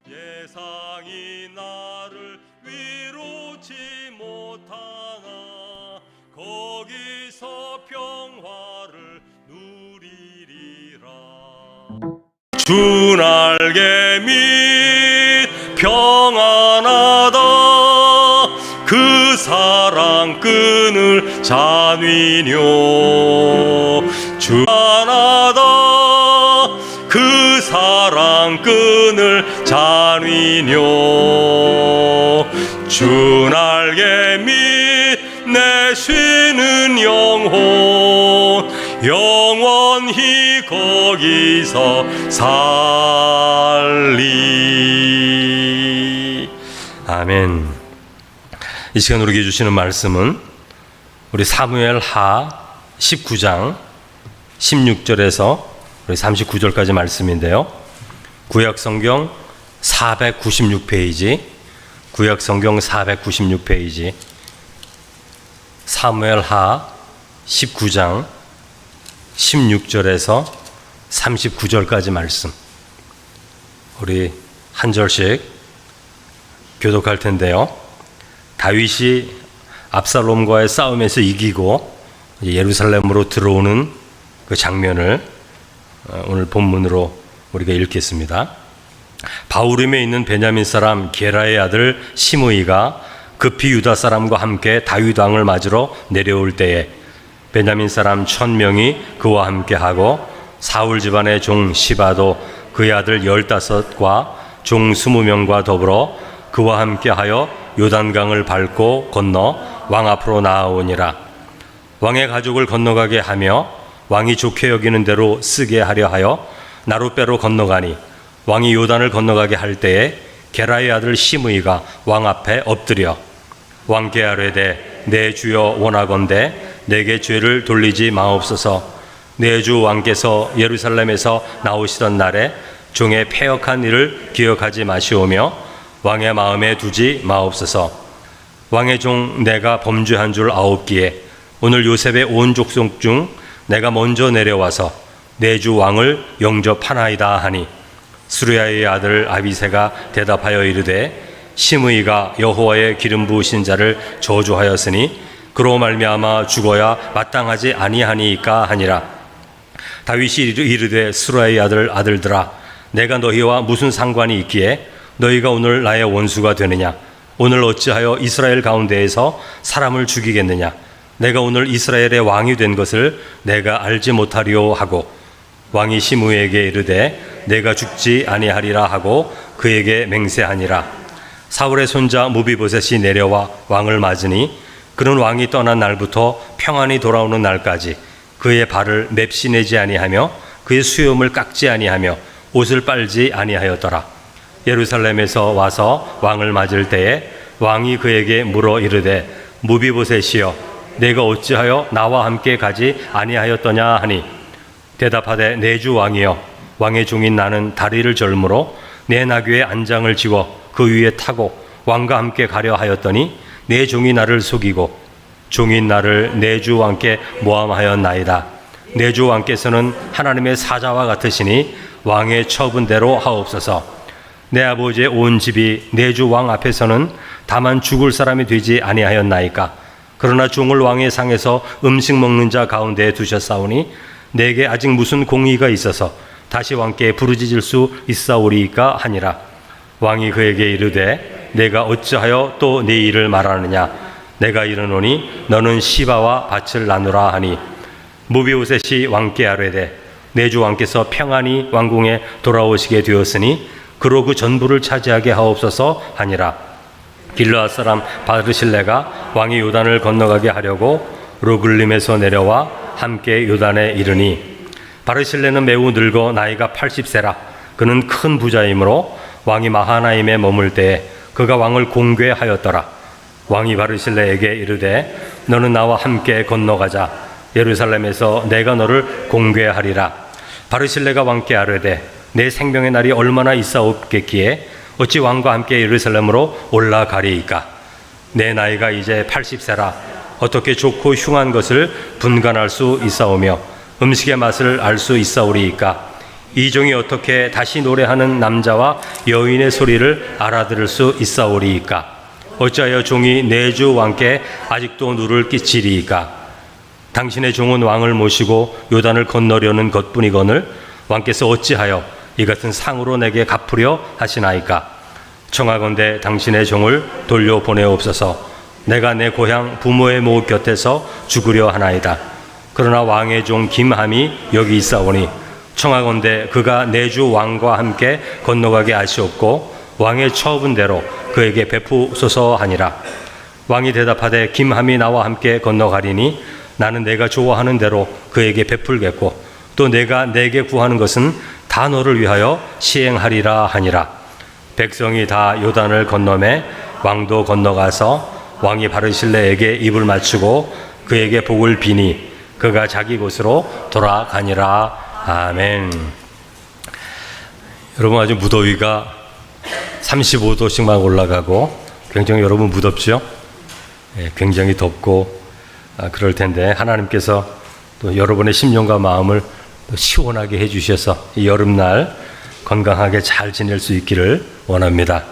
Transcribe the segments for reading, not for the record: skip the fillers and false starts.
예상이 나를 위로치 못하나 거기서 평화를 누리리라. 주 날개 밑 평안하다. 그 사랑 끈을 잔위뇨. 주 안하다. 그 사랑 끈을 잔위뇨. 주 날개 밑 내 쉬는 영혼 영원히 거기서 살리. 아멘. 이 시간 우리에게 주시는 말씀은 우리 사무엘 하 19장 16절에서 우리 39절까지 말씀인데요. 구약성경 496페이지, 구약성경 496페이지, 사무엘 하 19장 16절에서 39절까지 말씀. 우리 한 절씩 교독할 텐데요. 다윗이 압살롬과의 싸움에서 이기고 예루살렘으로 들어오는 그 장면을 오늘 본문으로 우리가 읽겠습니다. 바후림에 있는 베냐민 사람 게라의 아들 시므이가 급히 유다 사람과 함께 다윗 왕을 맞으러 내려올 때에 베냐민 사람 1000명이 그와 함께하고 사울 집안의 종 시바도 그의 아들 15과 종 20명과 더불어 그와 함께하여 요단강을 밟고 건너 왕 앞으로 나아오니라. 왕의 가족을 건너가게 하며 왕이 좋게 여기는 대로 쓰게 하려 하여 나룻배로 건너가니 왕이 요단을 건너가게 할 때에 게라의 아들 시므이가 왕 앞에 엎드려 왕께 아뢰되 내 주여 원하건대 내게 죄를 돌리지 마옵소서. 내 주 왕께서 예루살렘에서 나오시던 날에 종의 패역한 일을 기억하지 마시오며 왕의 마음에 두지 마옵소서. 왕의 종 내가 범죄한 줄 아옵기에 오늘 요셉의 온 족속 중 내가 먼저 내려와서 내 주 왕을 영접하나이다 하니 수르야의 아들 아비새가 대답하여 이르되 시므이가 여호와의 기름 부으신 자를 저주하였으니 그로 말미암아 죽어야 마땅하지 아니하니이까 하니라. 다윗이 이르되 수르야의 아들들아 내가 너희와 무슨 상관이 있기에 너희가 오늘 나의 원수가 되느냐. 오늘 어찌하여 이스라엘 가운데에서 사람을 죽이겠느냐. 내가 오늘 이스라엘의 왕이 된 것을 내가 알지 못하리오 하고 왕이 시므이에게 이르되 내가 죽지 아니하리라 하고 그에게 맹세하니라. 사울의 손자 무비보셋이 내려와 왕을 맞으니 그는 왕이 떠난 날부터 평안히 돌아오는 날까지 그의 발을 맵시내지 아니하며 그의 수염을 깎지 아니하며 옷을 빨지 아니하였더라. 예루살렘에서 와서 왕을 맞을 때에 왕이 그에게 물어 이르되 무비보셋이여 내가 어찌하여 나와 함께 가지 아니하였더냐 하니 대답하되 내 주 왕이여 왕의 종인 나는 다리를 절므로 내 나귀의 안장을 지워 그 위에 타고 왕과 함께 가려 하였더니 내 종이 나를 속이고 종인 나를 내 주 왕께 모함하였나이다. 내 주 왕께서는 하나님의 사자와 같으시니 왕의 처분대로 하옵소서. 내 아버지의 온 집이 내 주 왕 앞에서는 다만 죽을 사람이 되지 아니하였나이까. 그러나 종을 왕의 상에서 음식 먹는 자 가운데에 두셨사오니 내게 아직 무슨 공의가 있어서 다시 왕께 부르짖을 수 있사오리이까 하니라. 왕이 그에게 이르되 내가 어찌하여 또 네 일을 말하느냐. 내가 이르노니 너는 시바와 밭을 나누라 하니 무비보셋이 왕께 아뢰되 내 주 왕께서 평안히 왕궁에 돌아오시게 되었으니 그로 그 전부를 차지하게 하옵소서 하니라. 길르앗 사람 바르실레가 왕이 요단을 건너가게 하려고 로글림에서 내려와 함께 요단에 이르니 바르실레는 매우 늙어 나이가 80세라. 그는 큰 부자이므로 왕이 마하나임에 머물 때에 그가 왕을 공궤하였더라. 왕이 바르실레에게 이르되 너는 나와 함께 건너가자. 예루살렘에서 내가 너를 공궤하리라. 바르실레가 왕께 아뢰되 내 생명의 날이 얼마나 있사옵겠기에 어찌 왕과 함께 예루살렘으로 올라가리이까. 내 나이가 이제 80세라. 어떻게 좋고 흉한 것을 분간할 수 있사오며 음식의 맛을 알 수 있사오리이까. 이 종이 어떻게 다시 노래하는 남자와 여인의 소리를 알아들을 수 있사오리이까? 어찌하여 종이 내 주 왕께 아직도 누를 끼치리이까? 당신의 종은 왕을 모시고 요단을 건너려는 것뿐이거늘 왕께서 어찌하여 이 같은 상으로 내게 갚으려 하시나이까? 청하건대 당신의 종을 돌려보내옵소서. 내가 내 고향 부모의 목 곁에서 죽으려 하나이다. 그러나 왕의 종 김함이 여기 있사오니 청하건대 그가 내 주 왕과 함께 건너가게 하시옵고 왕의 처분 대로 그에게 베푸소서 하니라. 왕이 대답하되 김함이 나와 함께 건너가리니 나는 내가 좋아하는 대로 그에게 베풀겠고 또 내가 내게 구하는 것은 다 너를 위하여 시행하리라 하니라. 백성이 다 요단을 건너매 왕도 건너가서 왕이 바르실레에게 입을 맞추고 그에게 복을 비니 그가 자기 곳으로 돌아가니라. 아멘. 여러분, 아주 무더위가 35도씩만 올라가고 굉장히 여러분 무덥죠? 굉장히 덥고 그럴 텐데 하나님께서 또 여러분의 심령과 마음을 또 시원하게 해주셔서 이 여름날 건강하게 잘 지낼 수 있기를 원합니다.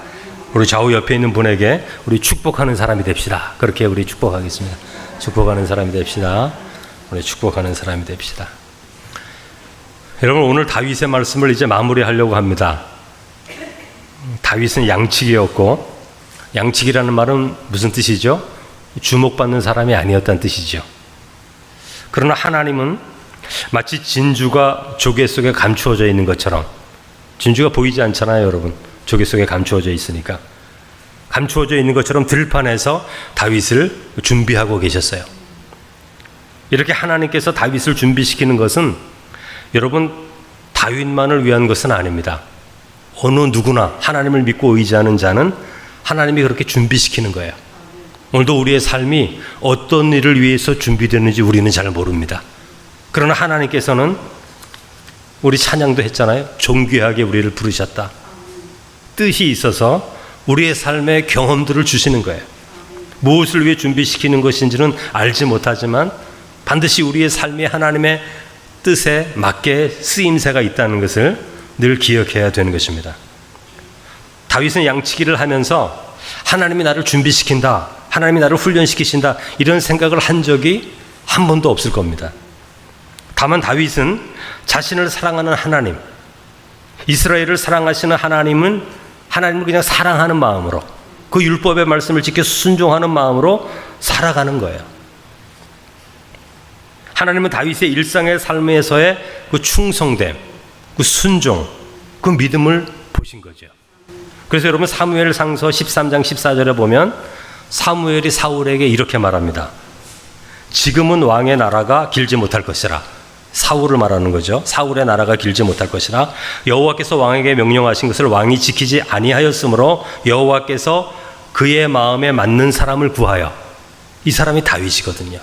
우리 좌우 옆에 있는 분에게 우리 축복하는 사람이 됩시다. 그렇게 우리 축복하겠습니다. 축복하는 사람이 됩시다. 우리 축복하는 사람이 됩시다. 여러분, 오늘 다윗의 말씀을 이제 마무리하려고 합니다. 다윗은 양치기였고, 양치기라는 말은 무슨 뜻이죠? 주목받는 사람이 아니었다는 뜻이죠. 그러나 하나님은 마치 진주가 조개 속에 감추어져 있는 것처럼, 진주가 보이지 않잖아요, 여러분. 조개 속에 감추어져 있으니까. 감추어져 있는 것처럼 들판에서 다윗을 준비하고 계셨어요. 이렇게 하나님께서 다윗을 준비시키는 것은 여러분, 다윗만을 위한 것은 아닙니다. 어느 누구나 하나님을 믿고 의지하는 자는 하나님이 그렇게 준비시키는 거예요. 오늘도 우리의 삶이 어떤 일을 위해서 준비되는지 우리는 잘 모릅니다. 그러나 하나님께서는 우리 찬양도 했잖아요. 존귀하게 우리를 부르셨다. 뜻이 있어서 우리의 삶의 경험들을 주시는 거예요. 무엇을 위해 준비시키는 것인지는 알지 못하지만 반드시 우리의 삶이 하나님의 뜻에 맞게 쓰임새가 있다는 것을 늘 기억해야 되는 것입니다. 다윗은 양치기를 하면서 하나님이 나를 준비시킨다, 하나님이 나를 훈련시키신다, 이런 생각을 한 적이 한 번도 없을 겁니다. 다만 다윗은 자신을 사랑하는 하나님, 이스라엘을 사랑하시는 하나님을 그냥 사랑하는 마음으로, 그 율법의 말씀을 지켜 순종하는 마음으로 살아가는 거예요. 하나님은 다윗의 일상의 삶에서의 그 충성됨, 그 순종, 그 믿음을 보신 거죠. 그래서 여러분, 사무엘상서 13장 14절에 보면 사무엘이 사울에게 이렇게 말합니다. 지금은 왕의 나라가 길지 못할 것이라. 사울을 말하는 거죠. 사울의 나라가 길지 못할 것이라. 여호와께서 왕에게 명령하신 것을 왕이 지키지 아니하였으므로 여호와께서 그의 마음에 맞는 사람을 구하여, 이 사람이 다윗이거든요.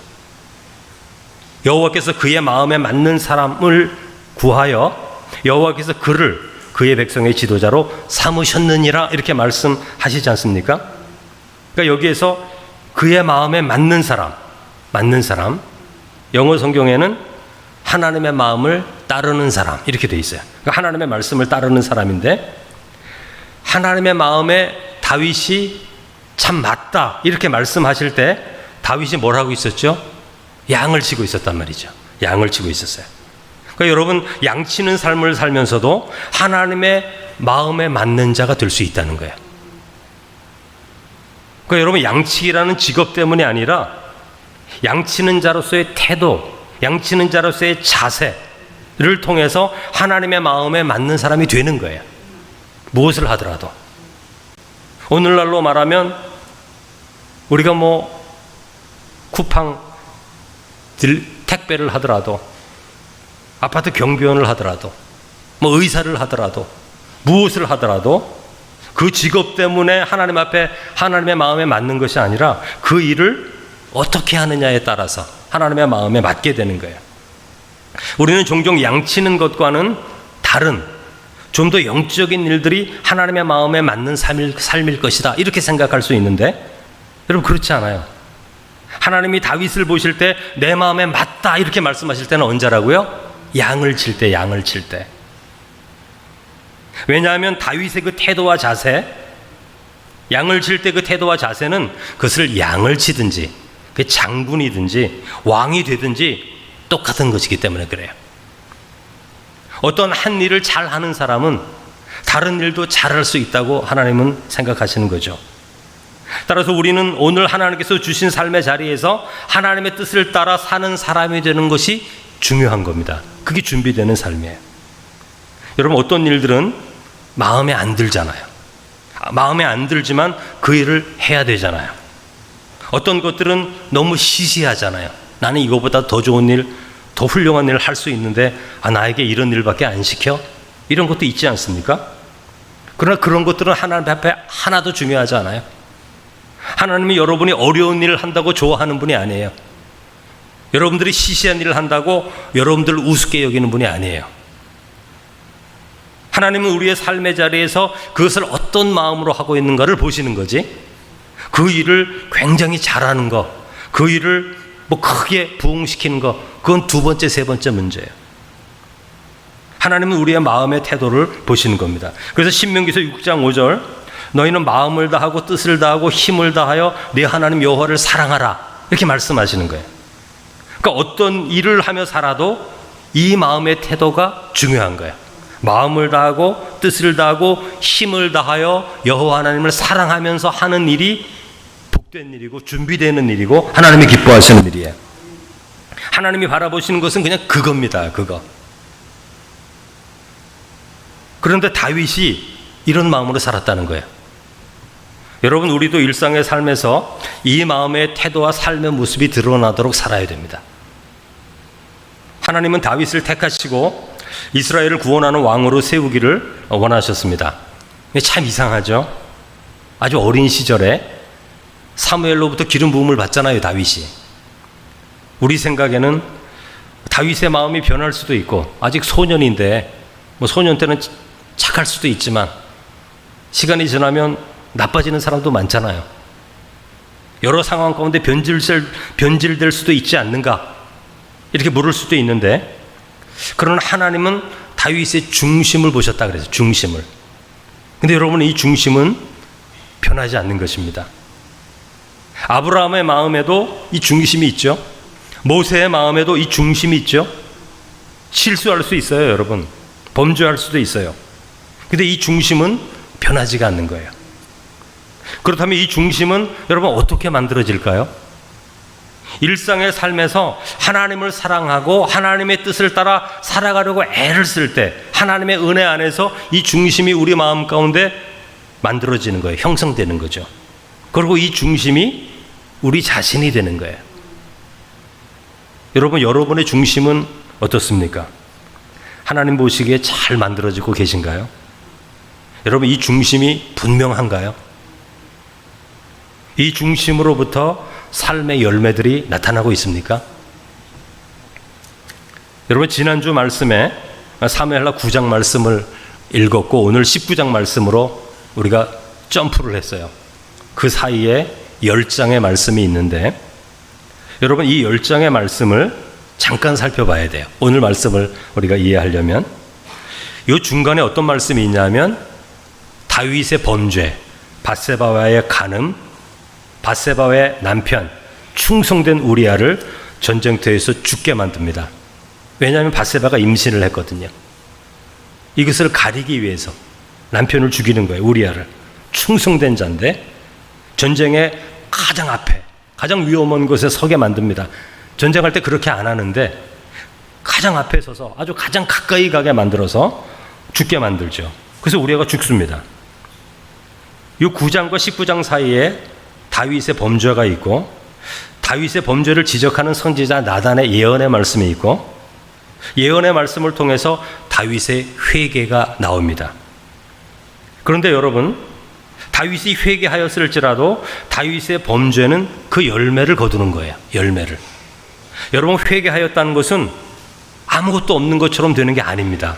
여호와께서 그의 마음에 맞는 사람을 구하여 여호와께서 그를 그의 백성의 지도자로 삼으셨느니라, 이렇게 말씀하시지 않습니까? 그러니까 여기에서 그의 마음에 맞는 사람, 영어 성경에는 하나님의 마음을 따르는 사람, 이렇게 돼 있어요. 그러니까 하나님의 말씀을 따르는 사람인데, 하나님의 마음에 다윗이 참 맞다, 이렇게 말씀하실 때 다윗이 뭘 하고 있었죠? 양을 치고 있었단 말이죠. 양을 치고 있었어요. 그러니까 여러분, 양치는 삶을 살면서도 하나님의 마음에 맞는 자가 될 수 있다는 거예요. 그러니까 여러분, 양치기라는 직업 때문이 아니라 양치는 자로서의 태도, 양치는 자로서의 자세를 통해서 하나님의 마음에 맞는 사람이 되는 거예요. 무엇을 하더라도. 오늘날로 말하면 우리가 쿠팡 택배를 하더라도, 아파트 경비원을 하더라도, 의사를 하더라도, 무엇을 하더라도 그 직업 때문에 하나님 앞에 하나님의 마음에 맞는 것이 아니라 그 일을 어떻게 하느냐에 따라서 하나님의 마음에 맞게 되는 거예요. 우리는 종종 양치는 것과는 다른 좀 더 영적인 일들이 하나님의 마음에 맞는 삶일 것이다, 이렇게 생각할 수 있는데, 여러분, 그렇지 않아요. 하나님이 다윗을 보실 때 내 마음에 맞다, 이렇게 말씀하실 때는 언제라고요? 양을 칠 때. 왜냐하면 다윗의 그 태도와 자세, 양을 칠 때 그 태도와 자세는 그것을 양을 치든지 그 장군이든지 왕이 되든지 똑같은 것이기 때문에 그래요. 어떤 한 일을 잘하는 사람은 다른 일도 잘할 수 있다고 하나님은 생각하시는 거죠. 따라서 우리는 오늘 하나님께서 주신 삶의 자리에서 하나님의 뜻을 따라 사는 사람이 되는 것이 중요한 겁니다. 그게 준비되는 삶이에요. 여러분, 어떤 일들은 마음에 안 들잖아요. 마음에 안 들지만 그 일을 해야 되잖아요. 어떤 것들은 너무 시시하잖아요. 나는 이거보다 더 좋은 일, 더 훌륭한 일을 할 수 있는데 나에게 이런 일밖에 안 시켜? 이런 것도 있지 않습니까? 그러나 그런 것들은 하나님 앞에 하나도 중요하지 않아요. 하나님이 여러분이 어려운 일을 한다고 좋아하는 분이 아니에요. 여러분들이 시시한 일을 한다고 여러분들을 우습게 여기는 분이 아니에요. 하나님은 우리의 삶의 자리에서 그것을 어떤 마음으로 하고 있는가를 보시는 거지, 그 일을 굉장히 잘하는 거, 그 일을 크게 부흥시키는 거, 그건 두 번째, 세 번째 문제예요. 하나님은 우리의 마음의 태도를 보시는 겁니다. 그래서 신명기서 6장 5절, 너희는 마음을 다하고 뜻을 다하고 힘을 다하여 네 하나님 여호와를 사랑하라, 이렇게 말씀하시는 거예요. 그러니까 어떤 일을 하며 살아도 이 마음의 태도가 중요한 거예요. 마음을 다하고 뜻을 다하고 힘을 다하여 여호와 하나님을 사랑하면서 하는 일이 복된 일이고 준비되는 일이고 하나님이 기뻐하시는 일이에요. 하나님이 바라보시는 것은 그냥 그겁니다. 그거. 그런데 다윗이 이런 마음으로 살았다는 거예요. 여러분, 우리도 일상의 삶에서 이 마음의 태도와 삶의 모습이 드러나도록 살아야 됩니다. 하나님은 다윗을 택하시고 이스라엘을 구원하는 왕으로 세우기를 원하셨습니다. 참 이상하죠. 아주 어린 시절에 사무엘로부터 기름 부음을 받잖아요, 다윗이. 우리 생각에는 다윗의 마음이 변할 수도 있고, 아직 소년인데 소년 때는 착할 수도 있지만 시간이 지나면 나빠지는 사람도 많잖아요. 여러 상황 가운데 변질될 수도 있지 않는가, 이렇게 물을 수도 있는데, 그러나 하나님은 다윗의 중심을 보셨다 그래서 중심을. 근데 여러분, 이 중심은 변하지 않는 것입니다. 아브라함의 마음에도 이 중심이 있죠. 모세의 마음에도 이 중심이 있죠. 실수할 수 있어요, 여러분. 범죄할 수도 있어요. 근데 이 중심은 변하지가 않는 거예요. 그렇다면 이 중심은 여러분 어떻게 만들어질까요? 일상의 삶에서 하나님을 사랑하고 하나님의 뜻을 따라 살아가려고 애를 쓸 때 하나님의 은혜 안에서 이 중심이 우리 마음 가운데 만들어지는 거예요. 형성되는 거죠. 그리고 이 중심이 우리 자신이 되는 거예요. 여러분, 여러분의 중심은 어떻습니까? 하나님 보시기에 잘 만들어지고 계신가요? 여러분, 이 중심이 분명한가요? 이 중심으로부터 삶의 열매들이 나타나고 있습니까? 여러분, 지난주 말씀에 사무엘하 9장 말씀을 읽었고 오늘 19장 말씀으로 우리가 점프를 했어요. 그 사이에 10장의 말씀이 있는데, 여러분, 이 10장의 말씀을 잠깐 살펴봐야 돼요. 오늘 말씀을 우리가 이해하려면. 이 중간에 어떤 말씀이 있냐면 다윗의 범죄, 밧세바와의 간음, 밧세바의 남편 충성된 우리아를 전쟁터에서 죽게 만듭니다. 왜냐하면 밧세바가 임신을 했거든요. 이것을 가리기 위해서 남편을 죽이는 거예요. 우리아를. 충성된 자인데 전쟁의 가장 앞에, 가장 위험한 곳에 서게 만듭니다. 전쟁할 때 그렇게 안 하는데 가장 앞에 서서 아주 가장 가까이 가게 만들어서 죽게 만들죠. 그래서 우리아가 죽습니다. 이 9장과 19장 사이에 다윗의 범죄가 있고, 다윗의 범죄를 지적하는 선지자 나단의 예언의 말씀이 있고, 예언의 말씀을 통해서 다윗의 회개가 나옵니다. 그런데 여러분, 다윗이 회개하였을지라도 다윗의 범죄는 그 열매를 거두는 거예요. 열매를. 여러분, 회개하였다는 것은 아무것도 없는 것처럼 되는 게 아닙니다.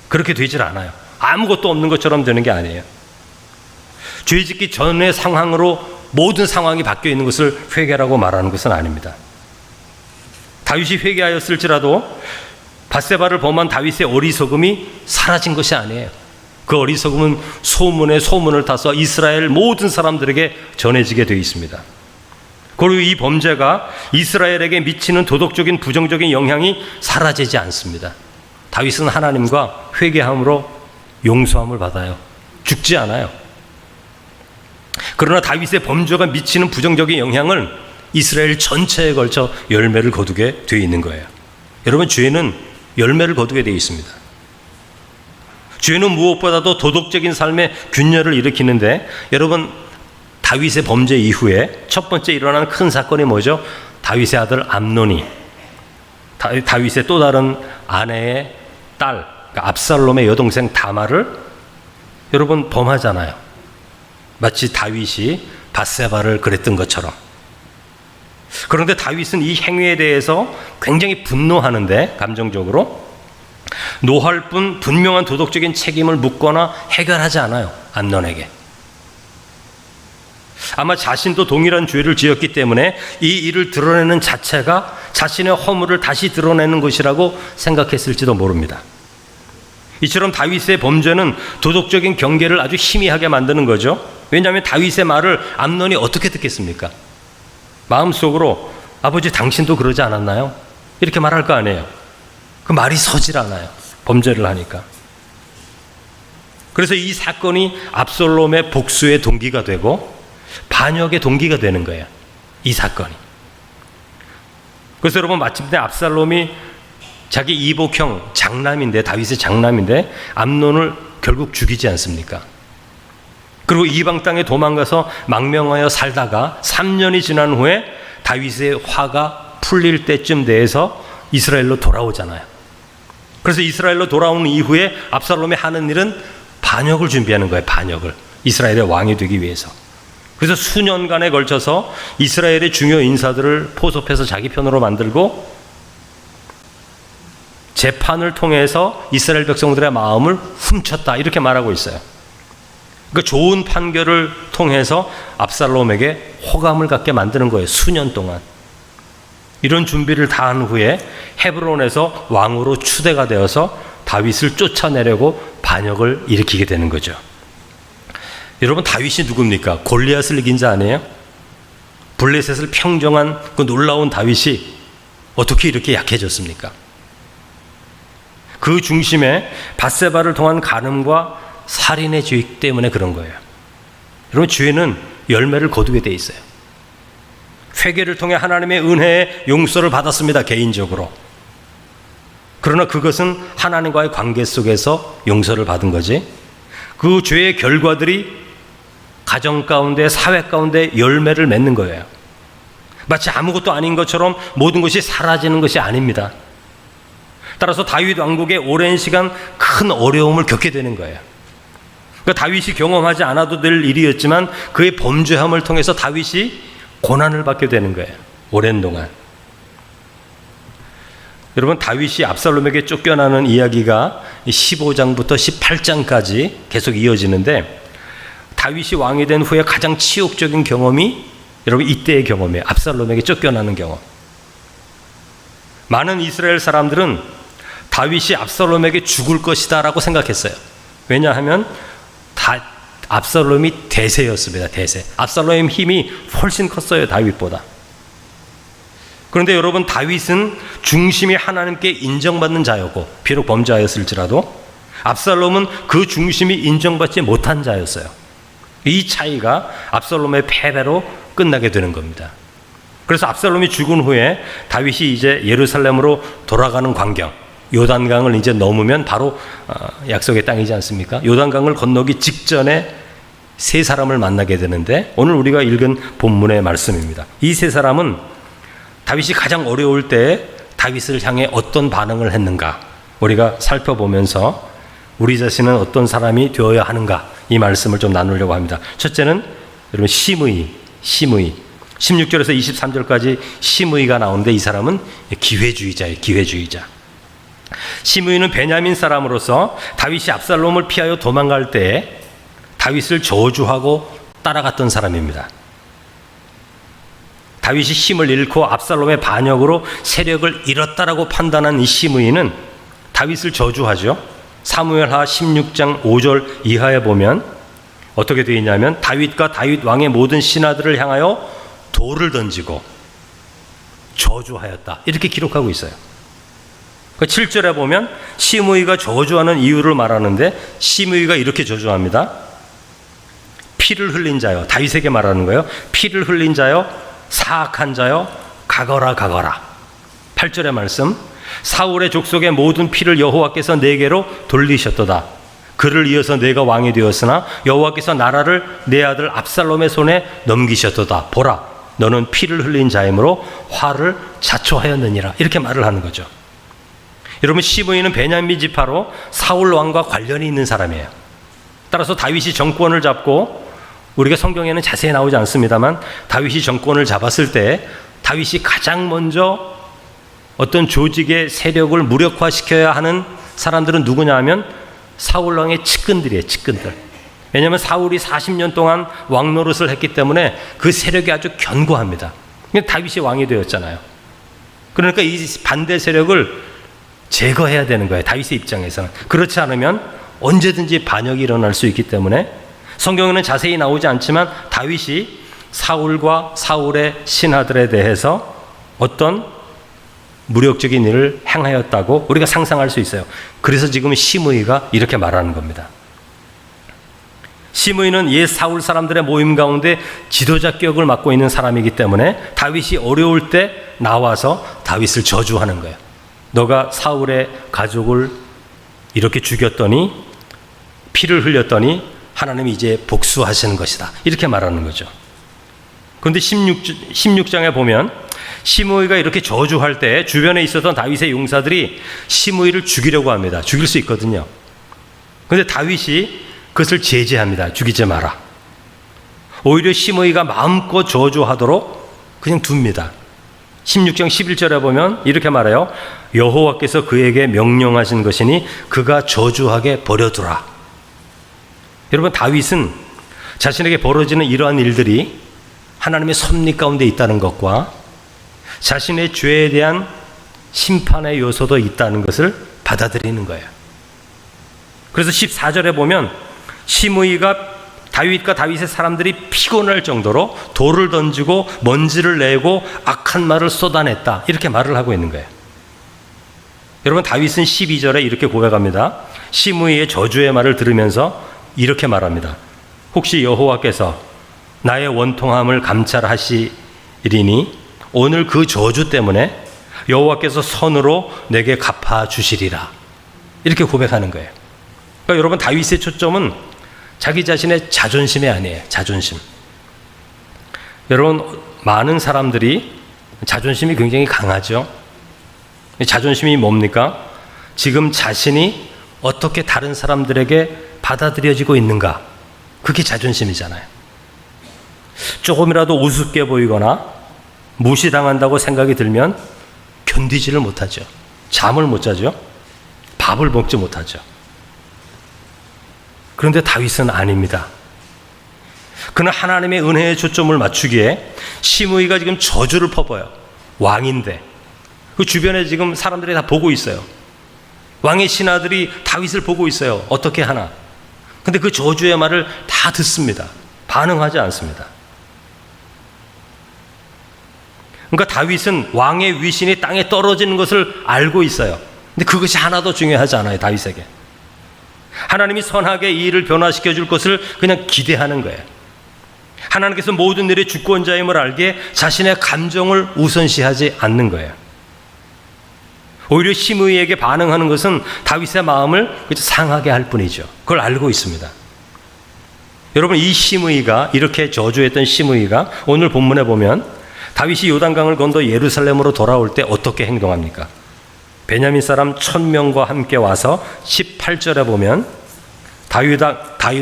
그렇게 되질 않아요. 아무것도 없는 것처럼 되는 게 아니에요. 죄짓기 전의 상황으로 모든 상황이 바뀌어 있는 것을 회개라고 말하는 것은 아닙니다. 다윗이 회개하였을지라도 밧세바를 범한 다윗의 어리석음이 사라진 것이 아니에요. 그 어리석음은 소문에 소문을 타서 이스라엘 모든 사람들에게 전해지게 되어 있습니다. 그리고 이 범죄가 이스라엘에게 미치는 도덕적인 부정적인 영향이 사라지지 않습니다. 다윗은 하나님과 회개함으로 용서함을 받아요. 죽지 않아요. 그러나 다윗의 범죄가 미치는 부정적인 영향을 이스라엘 전체에 걸쳐 열매를 거두게 되어 있는 거예요. 여러분, 죄는 열매를 거두게 되어 있습니다. 죄는 무엇보다도 도덕적인 삶의 균열을 일으키는데, 여러분, 다윗의 범죄 이후에 첫 번째 일어난 큰 사건이 뭐죠? 다윗의 아들 암논이 다윗의 또 다른 아내의 딸, 그러니까 압살롬의 여동생 다말을 여러분 범하잖아요. 마치 다윗이 밧세바를 그랬던 것처럼. 그런데 다윗은 이 행위에 대해서 굉장히 분노하는데, 감정적으로 노할 뿐 분명한 도덕적인 책임을 묻거나 해결하지 않아요. 암논에게. 아마 자신도 동일한 죄를 지었기 때문에 이 일을 드러내는 자체가 자신의 허물을 다시 드러내는 것이라고 생각했을지도 모릅니다. 이처럼 다윗의 범죄는 도덕적인 경계를 아주 희미하게 만드는 거죠. 왜냐하면 다윗의 말을 암논이 어떻게 듣겠습니까? 마음속으로 아버지 당신도 그러지 않았나요? 이렇게 말할 거 아니에요. 그 말이 서질 않아요. 범죄를 하니까. 그래서 이 사건이 압살롬의 복수의 동기가 되고 반역의 동기가 되는 거예요. 이 사건이. 그래서 여러분, 마침내 압살롬이 자기 이복형 장남인데, 다윗의 장남인데 암논을 결국 죽이지 않습니까? 그리고 이방 땅에 도망가서 망명하여 살다가 3년이 지난 후에 다윗의 화가 풀릴 때쯤 돼서 이스라엘로 돌아오잖아요. 그래서 이스라엘로 돌아오는 이후에 압살롬이 하는 일은 반역을 준비하는 거예요. 반역을. 이스라엘의 왕이 되기 위해서. 그래서 수년간에 걸쳐서 이스라엘의 중요 인사들을 포섭해서 자기 편으로 만들고 재판을 통해서 이스라엘 백성들의 마음을 훔쳤다, 이렇게 말하고 있어요. 그러니까 좋은 판결을 통해서 압살롬에게 호감을 갖게 만드는 거예요. 수년 동안. 이런 준비를 다 한 후에 헤브론에서 왕으로 추대가 되어서 다윗을 쫓아내려고 반역을 일으키게 되는 거죠. 여러분, 다윗이 누굽니까? 골리앗을 이긴 자 아니에요? 블레셋을 평정한 그 놀라운 다윗이 어떻게 이렇게 약해졌습니까? 그 중심에 밧세바를 통한 간음과 살인의 죄 때문에 그런 거예요. 여러분, 죄는 열매를 거두게 돼 있어요. 회개를 통해 하나님의 은혜의 용서를 받았습니다, 개인적으로. 그러나 그것은 하나님과의 관계 속에서 용서를 받은 거지, 그 죄의 결과들이 가정 가운데, 사회 가운데 열매를 맺는 거예요. 마치 아무것도 아닌 것처럼 모든 것이 사라지는 것이 아닙니다. 따라서 다윗 왕국의 오랜 시간 큰 어려움을 겪게 되는 거예요. 그러니까 다윗이 경험하지 않아도 될 일이었지만 그의 범죄함을 통해서 다윗이 고난을 받게 되는 거예요. 오랜 동안. 여러분, 다윗이 압살롬에게 쫓겨나는 이야기가 15장부터 18장까지 계속 이어지는데, 다윗이 왕이 된 후에 가장 치욕적인 경험이 여러분 이때의 경험이에요. 압살롬에게 쫓겨나는 경험. 많은 이스라엘 사람들은 다윗이 압살롬에게 죽을 것이다 라고 생각했어요. 왜냐하면 압살롬이 대세였습니다. 대세. 압살롬의 힘이 훨씬 컸어요, 다윗보다. 그런데 여러분, 다윗은 중심이 하나님께 인정받는 자였고, 비록 범죄하였을지라도 압살롬은 그 중심이 인정받지 못한 자였어요. 이 차이가 압살롬의 패배로 끝나게 되는 겁니다. 그래서 압살롬이 죽은 후에 다윗이 이제 예루살렘으로 돌아가는 광경, 요단강을 이제 넘으면 바로 약속의 땅이지 않습니까? 요단강을 건너기 직전에 세 사람을 만나게 되는데, 오늘 우리가 읽은 본문의 말씀입니다. 이 세 사람은 다윗이 가장 어려울 때 다윗을 향해 어떤 반응을 했는가 우리가 살펴보면서 우리 자신은 어떤 사람이 되어야 하는가, 이 말씀을 좀 나누려고 합니다. 첫째는 여러분 시므이 16절에서 23절까지 시므이가 나오는데, 이 사람은 기회주의자예요. 기회주의자. 시므이는 베냐민 사람으로서 다윗이 압살롬을 피하여 도망갈 때 다윗을 저주하고 따라갔던 사람입니다. 다윗이 힘을 잃고 압살롬의 반역으로 세력을 잃었다라고 판단한 이 시므이는 다윗을 저주하죠. 사무엘하 16장 5절 이하에 보면 어떻게 되어 있냐면 다윗과 다윗 왕의 모든 신하들을 향하여 돌을 던지고 저주하였다. 이렇게 기록하고 있어요. 7절에 보면 시므이가 저주하는 이유를 말하는데 시므이가 이렇게 저주합니다. 피를 흘린 자여, 다윗에게 말하는 거예요. 피를 흘린 자여, 사악한 자여, 가거라 가거라. 8절의 말씀, 사울의 족속의 모든 피를 여호와께서 내게로 돌리셨도다. 그를 이어서 내가 왕이 되었으나 여호와께서 나라를 내 아들 압살롬의 손에 넘기셨도다. 보라, 너는 피를 흘린 자이므로 화를 자초하였느니라. 이렇게 말을 하는 거죠. 여러분, 시므이는 베냐민 지파로 사울 왕과 관련이 있는 사람이에요. 따라서 다윗이 정권을 잡고, 우리가 성경에는 자세히 나오지 않습니다만 다윗이 정권을 잡았을 때 다윗이 가장 먼저 어떤 조직의 세력을 무력화시켜야 하는 사람들은 누구냐 하면 사울 왕의 측근들이에요. 측근들. 왜냐하면 사울이 40년 동안 왕 노릇을 했기 때문에 그 세력이 아주 견고합니다. 다윗이 왕이 되었잖아요. 그러니까 이 반대 세력을 제거해야 되는 거예요. 다윗의 입장에서는. 그렇지 않으면 언제든지 반역이 일어날 수 있기 때문에 성경에는 자세히 나오지 않지만 다윗이 사울과 사울의 신하들에 대해서 어떤 무력적인 일을 행하였다고 우리가 상상할 수 있어요. 그래서 지금 시므이가 이렇게 말하는 겁니다. 시므이는 옛 사울 사람들의 모임 가운데 지도자 격을 맡고 있는 사람이기 때문에 다윗이 어려울 때 나와서 다윗을 저주하는 거예요. 너가 사울의 가족을 이렇게 죽였더니, 피를 흘렸더니 하나님이 이제 복수하시는 것이다. 이렇게 말하는 거죠. 그런데 16장에 보면 시므이가 이렇게 저주할 때 주변에 있었던 다윗의 용사들이 시므이를 죽이려고 합니다. 죽일 수 있거든요. 그런데 다윗이 그것을 제지합니다. 죽이지 마라. 오히려 시므이가 마음껏 저주하도록 그냥 둡니다. 16장 11절에 보면 이렇게 말해요. 여호와께서 그에게 명령하신 것이니 그가 저주하게 버려두라. 여러분, 다윗은 자신에게 벌어지는 이러한 일들이 하나님의 섭리 가운데 있다는 것과 자신의 죄에 대한 심판의 요소도 있다는 것을 받아들이는 거예요. 그래서 14절에 보면 시므이가 다윗과 다윗의 사람들이 피곤할 정도로 돌을 던지고 먼지를 내고 악한 말을 쏟아냈다. 이렇게 말을 하고 있는 거예요. 여러분, 다윗은 12절에 이렇게 고백합니다. 시므이의 저주의 말을 들으면서 이렇게 말합니다. 혹시 여호와께서 나의 원통함을 감찰하시리니 오늘 그 저주 때문에 여호와께서 선으로 내게 갚아주시리라. 이렇게 고백하는 거예요. 그러니까 여러분, 다윗의 초점은 자기 자신의 자존심이 아니에요. 자존심. 여러분, 많은 사람들이 자존심이 굉장히 강하죠. 자존심이 뭡니까? 지금 자신이 어떻게 다른 사람들에게 받아들여지고 있는가? 그게 자존심이잖아요. 조금이라도 우습게 보이거나 무시당한다고 생각이 들면 견디지를 못하죠. 잠을 못 자죠. 밥을 먹지 못하죠. 그런데 다윗은 아닙니다. 그는 하나님의 은혜에 초점을 맞추기에 시므이가 지금 저주를 퍼부어요. 왕인데 그 주변에 지금 사람들이 다 보고 있어요. 왕의 신하들이 다윗을 보고 있어요. 어떻게 하나? 근데 그 저주의 말을 다 듣습니다. 반응하지 않습니다. 그러니까 다윗은 왕의 위신이 땅에 떨어지는 것을 알고 있어요. 근데 그것이 하나도 중요하지 않아요. 다윗에게 하나님이 선하게 이 일을 변화시켜 줄 것을 그냥 기대하는 거예요. 하나님께서 모든 일의 주권자임을 알기에 자신의 감정을 우선시하지 않는 거예요. 오히려 시므이에게 반응하는 것은 다윗의 마음을 상하게 할 뿐이죠. 그걸 알고 있습니다. 여러분, 이 시므이가, 이렇게 저주했던 시므이가 오늘 본문에 보면 다윗이 요단강을 건너 예루살렘으로 돌아올 때 어떻게 행동합니까? 베냐민 사람 1000명과 함께 와서 18절에 보면 다윗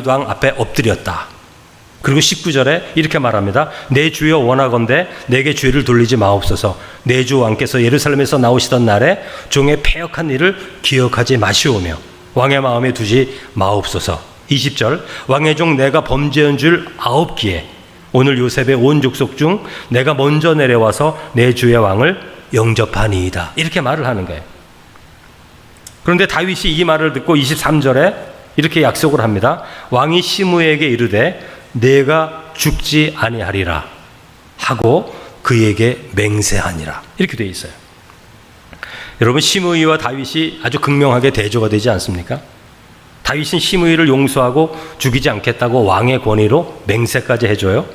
왕 앞에 엎드렸다. 그리고 19절에 이렇게 말합니다. 내 주여 원하건대 내게 죄를 돌리지 마옵소서. 내 주 왕께서 예루살렘에서 나오시던 날에 종의 패역한 일을 기억하지 마시오며 왕의 마음에 두지 마옵소서. 20절 왕의 종 내가 범죄한 줄 아옵기에 오늘 요셉의 온 족속 중 내가 먼저 내려와서 내 주의 왕을 영접하니이다. 이렇게 말을 하는 거예요. 그런데 다윗이 이 말을 듣고 23절에 이렇게 약속을 합니다. 왕이 시므에게 이르되 내가 죽지 아니하리라 하고 그에게 맹세하니라. 이렇게 되어 있어요. 여러분, 시므이와 다윗이 아주 극명하게 대조가 되지 않습니까? 다윗은 시므이를 용서하고 죽이지 않겠다고 왕의 권위로 맹세까지 해줘요.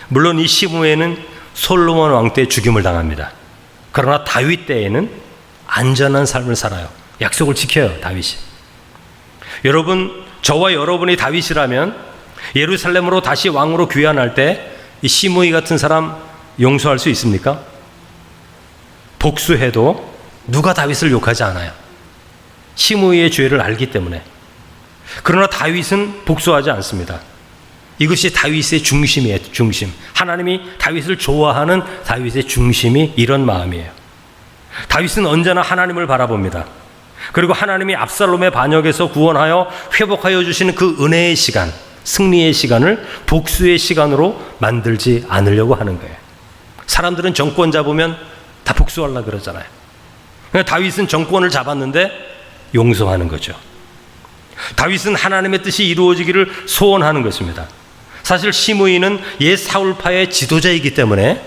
물론 이 시므에는 솔로몬 왕 때 죽임을 당합니다. 그러나 다윗 때에는 안전한 삶을 살아요. 약속을 지켜요, 다윗이. 여러분, 저와 여러분이 다윗이라면 예루살렘으로 다시 왕으로 귀환할 때 이 시므이 같은 사람 용서할 수 있습니까? 복수해도 누가 다윗을 욕하지 않아요. 시므이의 죄를 알기 때문에. 그러나 다윗은 복수하지 않습니다. 이것이 다윗의 중심이에요. 중심. 하나님이 다윗을 좋아하는 다윗의 중심이 이런 마음이에요. 다윗은 언제나 하나님을 바라봅니다. 그리고 하나님이 압살롬의 반역에서 구원하여 회복하여 주시는 그 은혜의 시간, 승리의 시간을 복수의 시간으로 만들지 않으려고 하는 거예요. 사람들은 정권 잡으면 다 복수하려고 그러잖아요. 다윗은 정권을 잡았는데 용서하는 거죠. 다윗은 하나님의 뜻이 이루어지기를 소원하는 것입니다. 사실 시므이는 옛 사울파의 지도자이기 때문에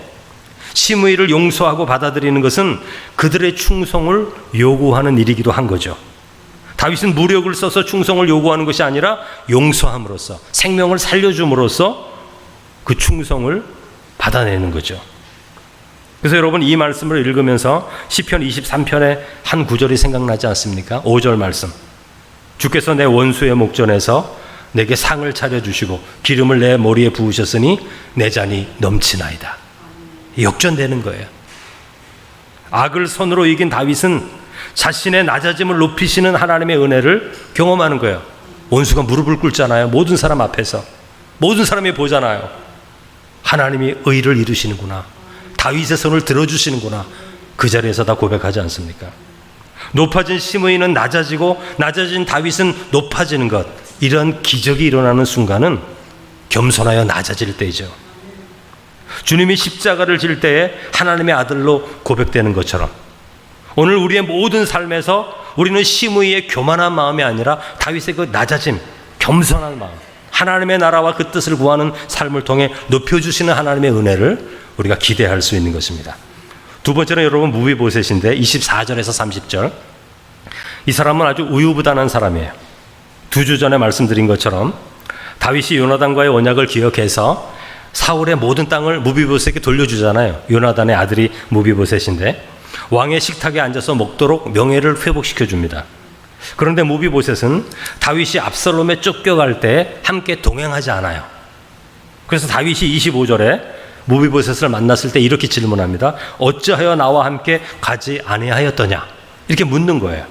시므이를 용서하고 받아들이는 것은 그들의 충성을 요구하는 일이기도 한 거죠. 다윗은 무력을 써서 충성을 요구하는 것이 아니라 용서함으로써, 생명을 살려줌으로써 그 충성을 받아내는 거죠. 그래서 여러분, 이 말씀을 읽으면서 시편 23편의 한 구절이 생각나지 않습니까? 5절 말씀. 주께서 내 원수의 목전에서 내게 상을 차려주시고 기름을 내 머리에 부으셨으니 내 잔이 넘치나이다. 역전되는 거예요. 악을 손으로 이긴 다윗은 자신의 낮아짐을 높이시는 하나님의 은혜를 경험하는 거예요. 원수가 무릎을 꿇잖아요. 모든 사람 앞에서. 모든 사람이 보잖아요. 하나님이 의를 이루시는구나. 다윗의 손을 들어주시는구나. 그 자리에서 다 고백하지 않습니까? 높아진 시므이는 낮아지고 낮아진 다윗은 높아지는 것. 이런 기적이 일어나는 순간은 겸손하여 낮아질 때이죠. 주님이 십자가를 질 때에 하나님의 아들로 고백되는 것처럼 오늘 우리의 모든 삶에서 우리는 시므이의 교만한 마음이 아니라 다윗의 그 낮아짐, 겸손한 마음, 하나님의 나라와 그 뜻을 구하는 삶을 통해 높여주시는 하나님의 은혜를 우리가 기대할 수 있는 것입니다. 두 번째는 여러분 무비보셋인데 24절에서 30절. 이 사람은 아주 우유부단한 사람이에요. 2주 전에 말씀드린 것처럼 다윗이 요나단과의 언약을 기억해서 사울의 모든 땅을 무비보셋에게 돌려주잖아요. 요나단의 아들이 무비보셋인데 왕의 식탁에 앉아서 먹도록 명예를 회복시켜 줍니다. 그런데 무비보셋은 다윗이 압살롬에 쫓겨갈 때 함께 동행하지 않아요. 그래서 다윗이 25절에 무비보셋을 만났을 때 이렇게 질문합니다. 어찌하여 나와 함께 가지 아니하였더냐? 이렇게 묻는 거예요.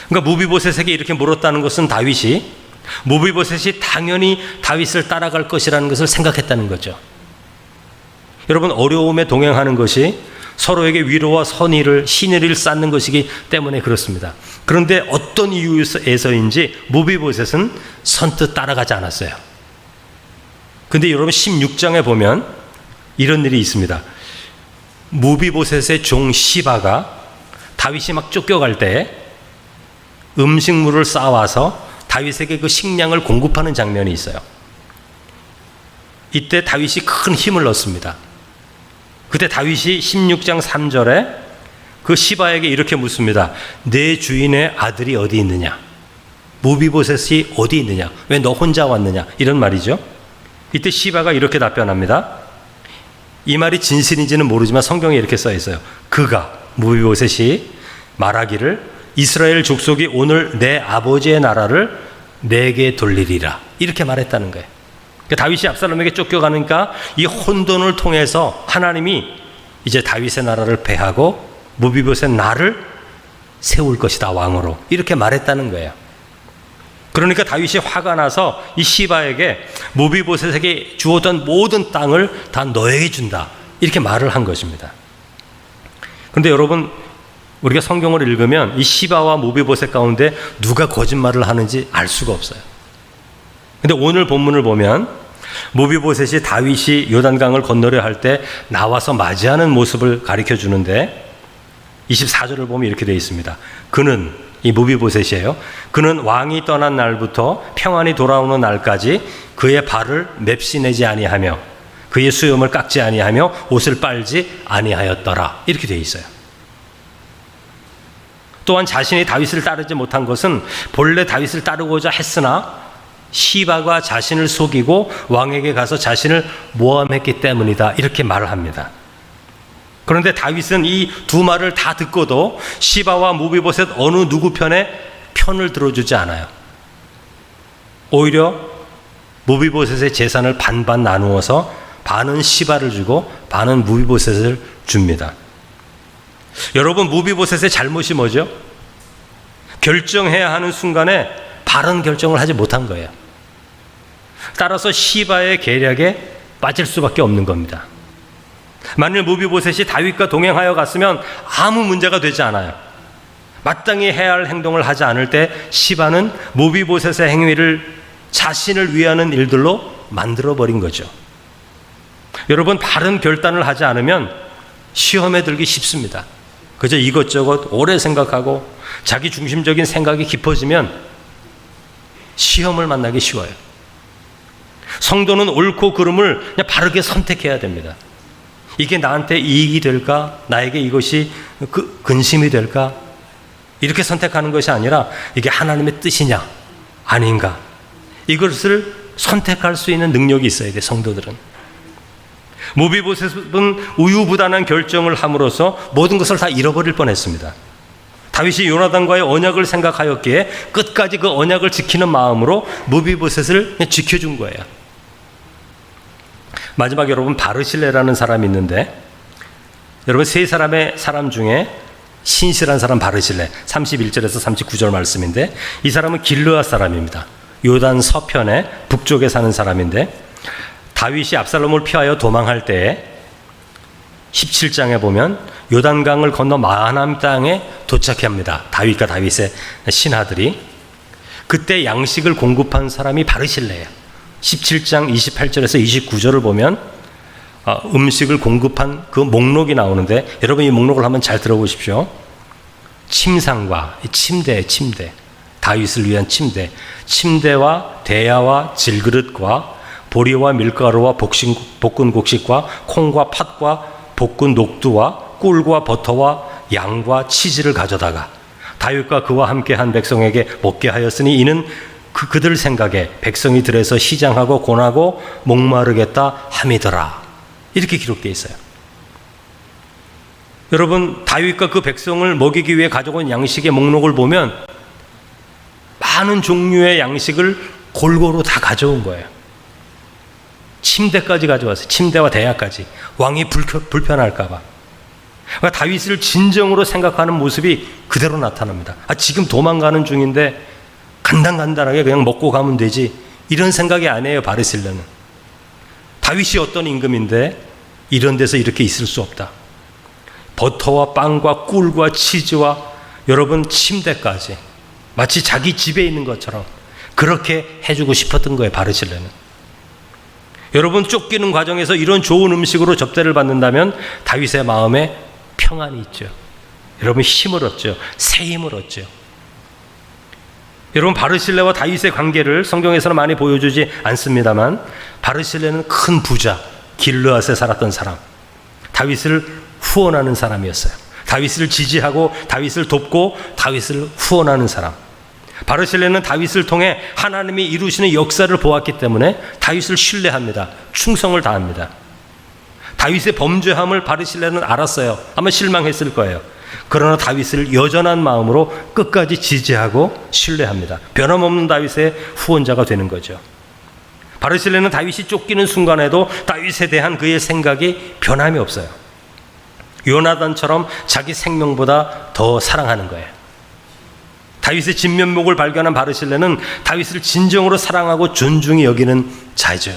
그러니까 무비보셋에게 이렇게 물었다는 것은 다윗이 무비보셋이 당연히 다윗을 따라갈 것이라는 것을 생각했다는 거죠. 여러분, 어려움에 동행하는 것이 서로에게 위로와 신의를 쌓는 것이기 때문에 그렇습니다. 그런데 어떤 이유에서인지 무비보셋은 선뜻 따라가지 않았어요. 근데 여러분 16장에 보면 이런 일이 있습니다. 무비보셋의 종 시바가 다윗이 막 쫓겨갈 때 음식물을 쌓아와서 다윗에게 그 식량을 공급하는 장면이 있어요. 이때 다윗이 큰 힘을 넣습니다. 그때 다윗이 16장 3절에 그 시바에게 이렇게 묻습니다. 내 주인의 아들이 어디 있느냐? 무비보셋이 어디 있느냐? 왜 너 혼자 왔느냐? 이런 말이죠. 이때 시바가 이렇게 답변합니다. 이 말이 진실인지는 모르지만 성경에 이렇게 써 있어요. 그가 무비보셋이 말하기를 이스라엘 족속이 오늘 내 아버지의 나라를 내게 돌리리라. 이렇게 말했다는 거예요. 그러니까 다윗이 압살롬에게 쫓겨가니까 이 혼돈을 통해서 하나님이 이제 다윗의 나라를 패하고 무비보셋 나를 세울 것이다, 왕으로. 이렇게 말했다는 거예요. 그러니까 다윗이 화가 나서 이 시바에게 무비보셋에게 주었던 모든 땅을 다 너에게 준다. 이렇게 말을 한 것입니다. 그런데 여러분, 우리가 성경을 읽으면 이 시바와 무비보셋 가운데 누가 거짓말을 하는지 알 수가 없어요. 근데 오늘 본문을 보면 무비보셋이 다윗이 요단강을 건너려 할 때 나와서 맞이하는 모습을 가르쳐 주는데 24절을 보면 이렇게 되어 있습니다. 그는, 이 무비보셋이에요. 그는 왕이 떠난 날부터 평안히 돌아오는 날까지 그의 발을 맵시내지 아니하며 그의 수염을 깎지 아니하며 옷을 빨지 아니하였더라. 이렇게 되어 있어요. 또한 자신이 다윗을 따르지 못한 것은 본래 다윗을 따르고자 했으나 시바가 자신을 속이고 왕에게 가서 자신을 모함했기 때문이다. 이렇게 말을 합니다. 그런데 다윗은 이 두 말을 다 듣고도 시바와 무비보셋 어느 누구 편을 들어주지 않아요. 오히려 무비보셋의 재산을 반반 나누어서 반은 시바를 주고 반은 무비보셋을 줍니다. 여러분, 무비보셋의 잘못이 뭐죠? 결정해야 하는 순간에 바른 결정을 하지 못한 거예요. 따라서 시바의 계략에 빠질 수밖에 없는 겁니다. 만일 무비보셋이 다윗과 동행하여 갔으면 아무 문제가 되지 않아요. 마땅히 해야 할 행동을 하지 않을 때 시바는 무비보셋의 행위를 자신을 위하는 일들로 만들어버린 거죠. 여러분, 바른 결단을 하지 않으면 시험에 들기 쉽습니다. 그저 이것저것 오래 생각하고 자기 중심적인 생각이 깊어지면 시험을 만나기 쉬워요. 성도는 옳고 그름을 그냥 바르게 선택해야 됩니다. 이게 나한테 이익이 될까? 나에게 이것이 근심이 될까? 이렇게 선택하는 것이 아니라 이게 하나님의 뜻이냐 아닌가, 이것을 선택할 수 있는 능력이 있어야 돼. 성도들은. 무비보셋은 우유부단한 결정을 함으로써 모든 것을 다 잃어버릴 뻔했습니다. 다윗이 요나단과의 언약을 생각하였기에 끝까지 그 언약을 지키는 마음으로 무비보셋을 지켜준 거예요. 마지막, 여러분, 바르실레라는 사람이 있는데, 여러분, 세 사람의 사람 중에 신실한 사람 바르실레, 31절에서 39절 말씀인데, 이 사람은 길르앗 사람입니다. 요단 서편의 북쪽에 사는 사람인데, 다윗이 압살롬을 피하여 도망할 때에 17장에 보면 요단강을 건너 마하나임 땅에 도착합니다. 다윗과 다윗의 신하들이. 그때 양식을 공급한 사람이 바르실레예요. 17장 28절에서 29절을 보면 음식을 공급한 그 목록이 나오는데, 여러분 이 목록을 한번 잘 들어보십시오. 침상과 침대, 다윗을 위한 침대와 대야와 질그릇과 보리와 밀가루와 볶은 곡식과 콩과 팥과 볶은 녹두와 꿀과 버터와 양과 치즈를 가져다가 다윗과 그와 함께한 백성에게 먹게 하였으니 이는 그들 생각에 백성이 들에서 시장하고 곤하고 목마르겠다 함이더라. 이렇게 기록되어 있어요. 여러분, 다윗과 그 백성을 먹이기 위해 가져온 양식의 목록을 보면 많은 종류의 양식을 골고루 다 가져온 거예요. 침대까지 가져왔어요. 침대와 대야까지. 왕이 불편할까 봐. 그러니까 다윗을 진정으로 생각하는 모습이 그대로 나타납니다. 지금 도망가는 중인데 간단하게 그냥 먹고 가면 되지, 이런 생각이 아니에요. 바르실레는. 다윗이 어떤 임금인데 이런 데서 이렇게 있을 수 없다. 버터와 빵과 꿀과 치즈와 여러분 침대까지 마치 자기 집에 있는 것처럼 그렇게 해주고 싶었던 거예요. 바르실레는. 여러분, 쫓기는 과정에서 이런 좋은 음식으로 접대를 받는다면 다윗의 마음에 평안이 있죠. 여러분, 힘을 얻죠. 새 힘을 얻죠. 여러분, 바르실레와 다윗의 관계를 성경에서는 많이 보여주지 않습니다만, 바르실레는 큰 부자, 길르앗에 살았던 사람, 다윗을 후원하는 사람이었어요. 다윗을 지지하고 다윗을 돕고 다윗을 후원하는 사람. 바르실레는 다윗을 통해 하나님이 이루시는 역사를 보았기 때문에 다윗을 신뢰합니다. 충성을 다합니다. 다윗의 범죄함을 바르실레는 알았어요. 아마 실망했을 거예요. 그러나 다윗을 여전한 마음으로 끝까지 지지하고 신뢰합니다. 변함없는 다윗의 후원자가 되는 거죠. 바르실레는 다윗이 쫓기는 순간에도 다윗에 대한 그의 생각이 변함이 없어요. 요나단처럼 자기 생명보다 더 사랑하는 거예요. 다윗의 진면목을 발견한 바르실레는 다윗을 진정으로 사랑하고 존중히 여기는 자죠.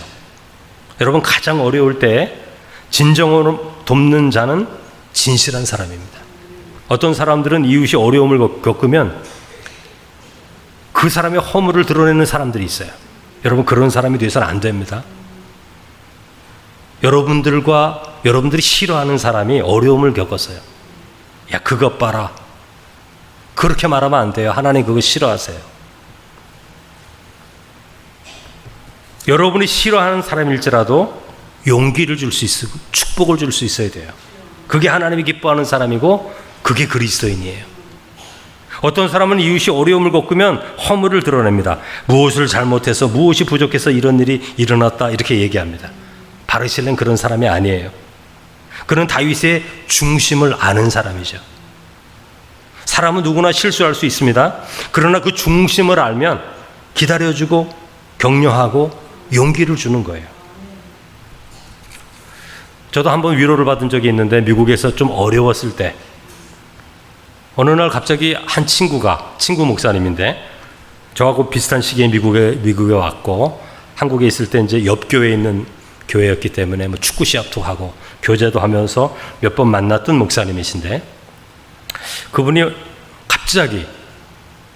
여러분, 가장 어려울 때 진정으로 돕는 자는 진실한 사람입니다. 어떤 사람들은 이웃이 어려움을 겪으면 그 사람의 허물을 드러내는 사람들이 있어요. 여러분, 그런 사람이 되어서는 안 됩니다. 여러분들이 싫어하는 사람이 어려움을 겪었어요. 야, 그것 봐라. 그렇게 말하면 안 돼요. 하나님 그거 싫어하세요. 여러분이 싫어하는 사람일지라도 용기를 줄 수 있고 축복을 줄 수 있어야 돼요. 그게 하나님이 기뻐하는 사람이고 그게 그리스도인이에요. 어떤 사람은 이웃이 어려움을 겪으면 허물을 드러냅니다. 무엇을 잘못해서 무엇이 부족해서 이런 일이 일어났다 이렇게 얘기합니다. 바르실레는 그런 사람이 아니에요. 그는 다윗의 중심을 아는 사람이죠. 사람은 누구나 실수할 수 있습니다. 그러나 그 중심을 알면 기다려주고 격려하고 용기를 주는 거예요. 저도 한번 위로를 받은 적이 있는데 미국에서 좀 어려웠을 때 어느 날 갑자기 한 친구 목사님인데 저하고 비슷한 시기에 미국에 왔고 한국에 있을 때 이제 옆 교회에 있는 교회였기 때문에 뭐 축구 시합도 하고 교제도 하면서 몇 번 만났던 목사님이신데 그분이 갑자기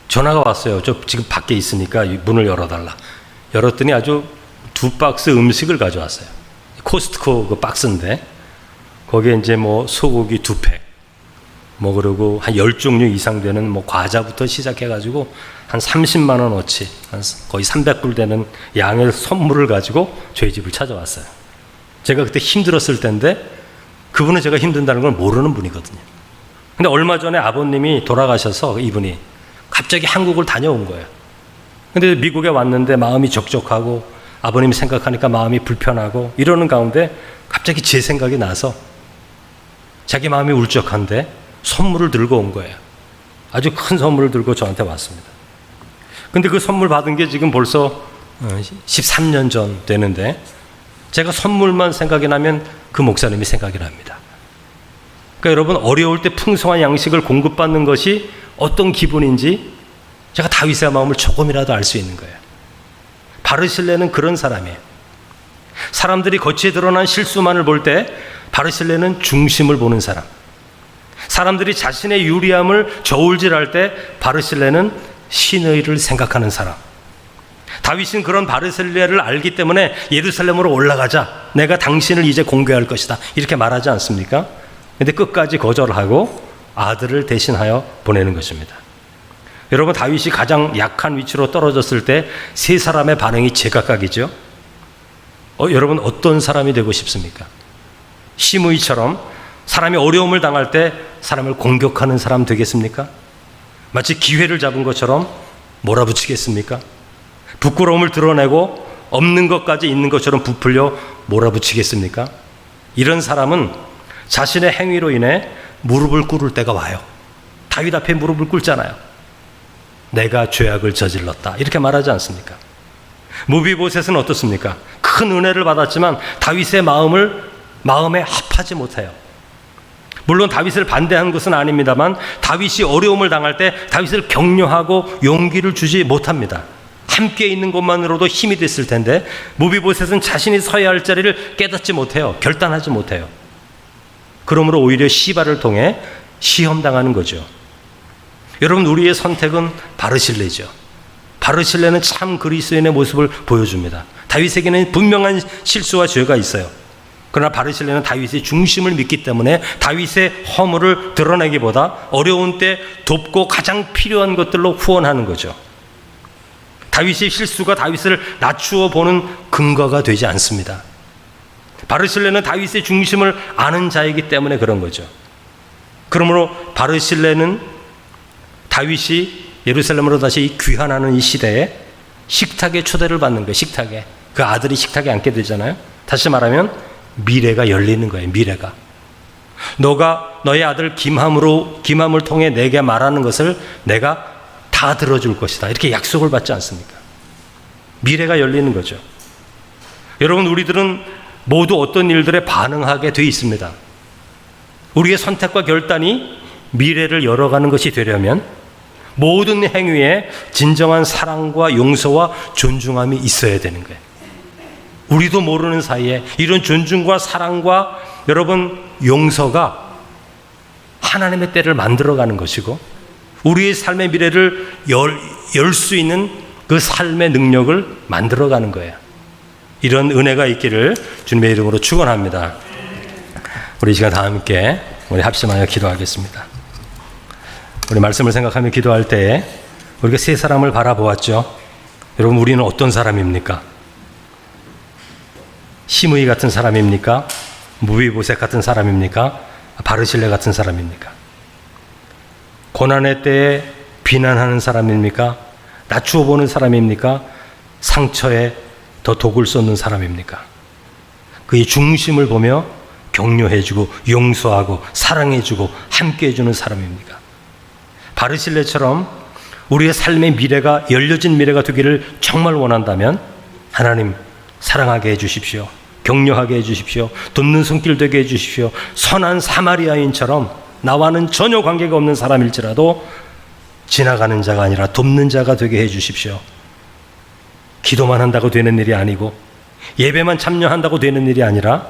전화가 왔어요. 저 지금 밖에 있으니까 문을 열어달라. 열었더니 아주 2박스 음식을 가져왔어요. 코스트코 그 박스인데 거기에 이제 뭐 소고기 2팩 뭐 그리고 한 10종류 이상 되는 뭐 과자부터 시작해가지고 한 30만 원어치 한 거의 300불 되는 양의 선물을 가지고 저희 집을 찾아왔어요. 제가 그때 힘들었을 때인데 그분은 제가 힘든다는 걸 모르는 분이거든요. 근데 얼마 전에 아버님이 돌아가셔서 이분이 갑자기 한국을 다녀온 거예요. 근데 미국에 왔는데 마음이 적적하고 아버님 생각하니까 마음이 불편하고 이러는 가운데 갑자기 제 생각이 나서 자기 마음이 울적한데 선물을 들고 온 거예요. 아주 큰 선물을 들고 저한테 왔습니다. 근데 그 선물 받은 게 지금 벌써 13년 전 되는데 제가 선물만 생각이 나면 그 목사님이 생각이 납니다. 그러니까 여러분 어려울 때 풍성한 양식을 공급받는 것이 어떤 기분인지 제가 다윗의 마음을 조금이라도 알 수 있는 거예요. 바르실레는 그런 사람이에요. 사람들이 겉에 드러난 실수만을 볼 때 바르실레는 중심을 보는 사람. 사람들이 자신의 유리함을 저울질할 때 바르실레는 신의를 생각하는 사람. 다윗은 그런 바르실레를 알기 때문에 예루살렘으로 올라가자. 내가 당신을 이제 공개할 것이다. 이렇게 말하지 않습니까? 근데 끝까지 거절하고 아들을 대신하여 보내는 것입니다. 여러분 다윗이 가장 약한 위치로 떨어졌을 때 세 사람의 반응이 제각각이죠. 여러분 어떤 사람이 되고 싶습니까? 시므이처럼 사람이 어려움을 당할 때 사람을 공격하는 사람 되겠습니까? 마치 기회를 잡은 것처럼 몰아붙이겠습니까? 부끄러움을 드러내고 없는 것까지 있는 것처럼 부풀려 몰아붙이겠습니까? 이런 사람은 자신의 행위로 인해 무릎을 꿇을 때가 와요. 다윗 앞에 무릎을 꿇잖아요. 내가 죄악을 저질렀다 이렇게 말하지 않습니까? 무비보셋은 어떻습니까? 큰 은혜를 받았지만 다윗의 마음에 합하지 못해요. 물론 다윗을 반대한 것은 아닙니다만 다윗이 어려움을 당할 때 다윗을 격려하고 용기를 주지 못합니다. 함께 있는 것만으로도 힘이 됐을 텐데 무비보셋은 자신이 서야 할 자리를 깨닫지 못해요. 결단하지 못해요. 그러므로 오히려 시바를 통해 시험당하는 거죠. 여러분 우리의 선택은 바르실레죠. 바르실레는 참 그리스도인의 모습을 보여줍니다. 다윗에게는 분명한 실수와 죄가 있어요. 그러나 바르실레는 다윗의 중심을 믿기 때문에 다윗의 허물을 드러내기보다 어려운 때 돕고 가장 필요한 것들로 후원하는 거죠. 다윗의 실수가 다윗을 낮추어 보는 근거가 되지 않습니다. 바르실레는 다윗의 중심을 아는 자이기 때문에 그런 거죠. 그러므로 바르실레는 다윗이 예루살렘으로 다시 귀환하는 이 시대에 식탁에 초대를 받는 거예요. 식탁에. 그 아들이 식탁에 앉게 되잖아요. 다시 말하면 미래가 열리는 거예요. 미래가. 너가 너의 아들 김함을 통해 내게 말하는 것을 내가 다 들어줄 것이다. 이렇게 약속을 받지 않습니까? 미래가 열리는 거죠. 여러분 우리들은 모두 어떤 일들에 반응하게 돼 있습니다. 우리의 선택과 결단이 미래를 열어가는 것이 되려면 모든 행위에 진정한 사랑과 용서와 존중함이 있어야 되는 거예요. 우리도 모르는 사이에 이런 존중과 사랑과 여러분 용서가 하나님의 때를 만들어가는 것이고 우리의 삶의 미래를 열 수 있는 그 삶의 능력을 만들어가는 거예요. 이런 은혜가 있기를 주님의 이름으로 축원합니다. 우리 이 시간 다 함께 우리 합심하여 기도하겠습니다. 우리 말씀을 생각하며 기도할 때에 우리가 세 사람을 바라보았죠. 여러분, 우리는 어떤 사람입니까? 시므이 같은 사람입니까? 무비보셋 같은 사람입니까? 바르실레 같은 사람입니까? 고난의 때에 비난하는 사람입니까? 낮추어 보는 사람입니까? 상처에 더 독을 쏟는 사람입니까? 그의 중심을 보며 격려해주고 용서하고 사랑해주고 함께해주는 사람입니까? 바르실레처럼 우리의 삶의 미래가 열려진 미래가 되기를 정말 원한다면 하나님 사랑하게 해주십시오. 격려하게 해주십시오. 돕는 손길 되게 해주십시오. 선한 사마리아인처럼 나와는 전혀 관계가 없는 사람일지라도 지나가는 자가 아니라 돕는 자가 되게 해주십시오. 기도만 한다고 되는 일이 아니고 예배만 참여한다고 되는 일이 아니라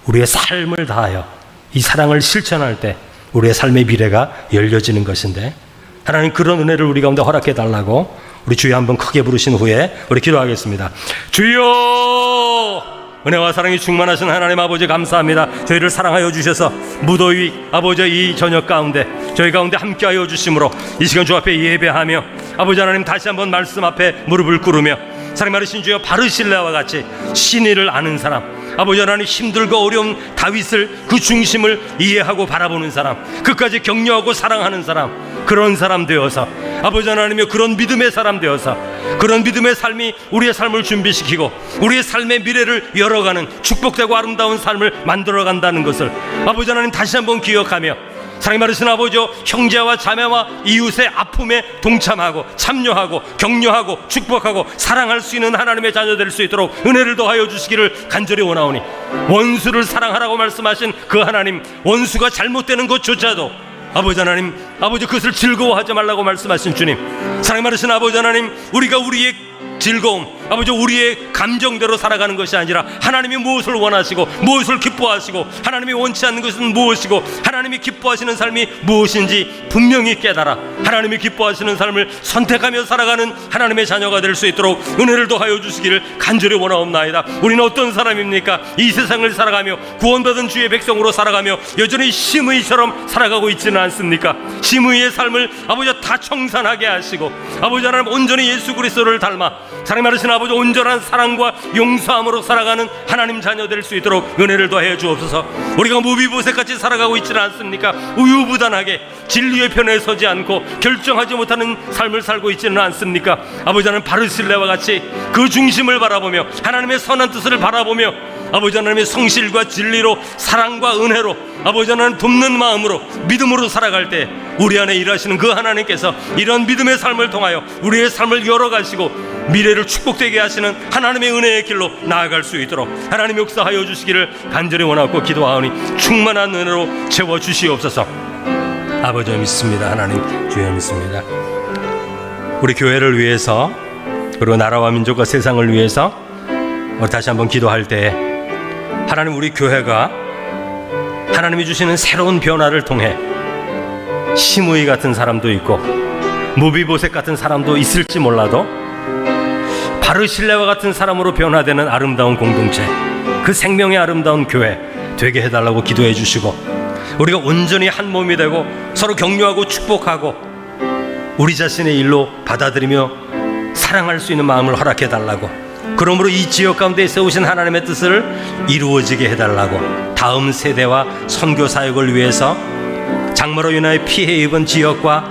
우리의 삶을 다하여 이 사랑을 실천할 때 우리의 삶의 미래가 열려지는 것인데, 하나님 그런 은혜를 우리 가운데 허락해 달라고 우리 주여 한번 크게 부르신 후에 우리 기도하겠습니다. 주여, 은혜와 사랑이 충만하신 하나님 아버지 감사합니다. 저희를 사랑하여 주셔서 무더위 아버지 이 저녁 가운데 저희 가운데 함께하여 주심으로 이 시간 주 앞에 예배하며 아버지 하나님 다시 한번 말씀 앞에 무릎을 꿇으며 사랑 많으신 주여 바르실레와 같이 신의를 아는 사람, 아버지 하나님 힘들고 어려운 다윗을 그 중심을 이해하고 바라보는 사람, 끝까지 격려하고 사랑하는 사람, 그런 사람 되어서 아버지 하나님이여 그런 믿음의 사람 되어서 그런 믿음의 삶이 우리의 삶을 준비시키고 우리의 삶의 미래를 열어가는 축복되고 아름다운 삶을 만들어간다는 것을 아버지 하나님 다시 한번 기억하며 사랑이 많으신 아버지여 형제와 자매와 이웃의 아픔에 동참하고 참여하고 격려하고 축복하고 사랑할 수 있는 하나님의 자녀 될 수 있도록 은혜를 더하여 주시기를 간절히 원하오니, 원수를 사랑하라고 말씀하신 그 하나님, 원수가 잘못되는 것조차도 아버지 하나님, 아버지 그것을 즐거워하지 말라고 말씀하신 주님, 사랑이 많으신 아버지 하나님, 우리가 우리의 즐거움, 아버지 우리의 감정대로 살아가는 것이 아니라 하나님이 무엇을 원하시고 무엇을 기뻐하시고 하나님이 원치 않는 것은 무엇이고 하나님이 기뻐하시는 삶이 무엇인지 분명히 깨달아 하나님이 기뻐하시는 삶을 선택하며 살아가는 하나님의 자녀가 될 수 있도록 은혜를 더하여 주시기를 간절히 원하옵나이다. 우리는 어떤 사람입니까? 이 세상을 살아가며 구원받은 주의 백성으로 살아가며 여전히 시므이처럼 살아가고 있지는 않습니까? 시므이의 삶을 아버지 다 청산하게 하시고 아버지 하나님 온전히 예수 그리스도를 닮아 사랑이 많으신 아버지 온전한 사랑과 용서함으로 살아가는 하나님 자녀 될 수 있도록 은혜를 더해 주옵소서. 우리가 무비보셋같이 살아가고 있지는 않습니까? 우유부단하게 진리의 편에 서지 않고 결정하지 못하는 삶을 살고 있지는 않습니까? 아버지 하나님 바르실레와 같이 그 중심을 바라보며 하나님의 선한 뜻을 바라보며 아버지 하나님의 성실과 진리로 사랑과 은혜로 아버지 하나님 돕는 마음으로 믿음으로 살아갈 때 우리 안에 일하시는 그 하나님께서 이런 믿음의 삶을 통하여 우리의 삶을 열어가시고 미래를 축복되게 하시는 하나님의 은혜의 길로 나아갈 수 있도록 하나님 역사하여 주시기를 간절히 원하고 기도하오니 충만한 은혜로 채워주시옵소서. 아버지 믿습니다. 하나님 주여 믿습니다. 우리 교회를 위해서 그리고 나라와 민족과 세상을 위해서 우리 다시 한번 기도할 때 하나님 우리 교회가 하나님이 주시는 새로운 변화를 통해 시므이 같은 사람도 있고 무비보셋 같은 사람도 있을지 몰라도 바르실레와 같은 사람으로 변화되는 아름다운 공동체, 그 생명의 아름다운 교회 되게 해달라고 기도해 주시고 우리가 온전히 한 몸이 되고 서로 격려하고 축복하고 우리 자신의 일로 받아들이며 사랑할 수 있는 마음을 허락해 달라고, 그러므로 이 지역 가운데 세우신 하나님의 뜻을 이루어지게 해달라고, 다음 세대와 선교 사역을 위해서 장마로 인하여 피해 입은 지역과